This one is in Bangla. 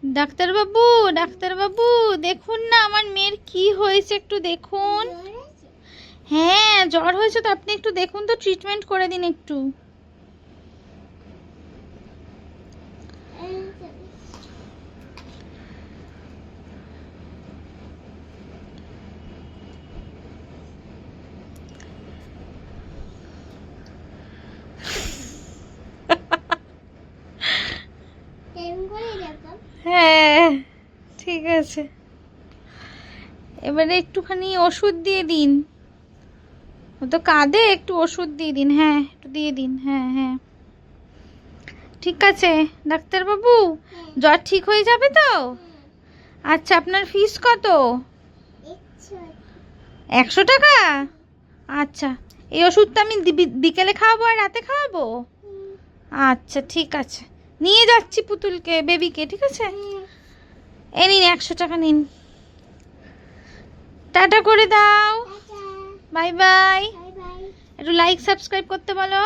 ডাক্তারবাবু, ডাক্তারবাবু, দেখুন না আমার মেয়ের কি হয়েছে, একটু দেখুন। হ্যাঁ, জ্বর হয়েছে তো, আপনি একটু দেখুন তো, ট্রিটমেন্ট করে দিন একটু। হ্যাঁ, ঠিক আছে, এবারে একটুখানি ওষুধ দিয়ে দিন। ও তো কাঁদে, একটু ওষুধ দিয়ে দিন। হ্যাঁ, একটু দিয়ে দিন। হ্যাঁ হ্যাঁ, ঠিক আছে ডাক্তারবাবু, জ্বর ঠিক হয়ে যাবে তো? আচ্ছা, আপনার ফিস কত? 100 টাকা? আচ্ছা, এই ওষুধটা আমি বিকেলে খাওয়াবো আর রাতে খাওয়াবো? আচ্ছা, ঠিক আছে, নিয়ে যাচ্ছি পুতুলকে, বেবিকে, ঠিক আছে। এ নিন, 100 টাকা নিন। টাটা করে দাও। Bye bye. একটু লাইক সাবস্ক্রাইব করতে বলো।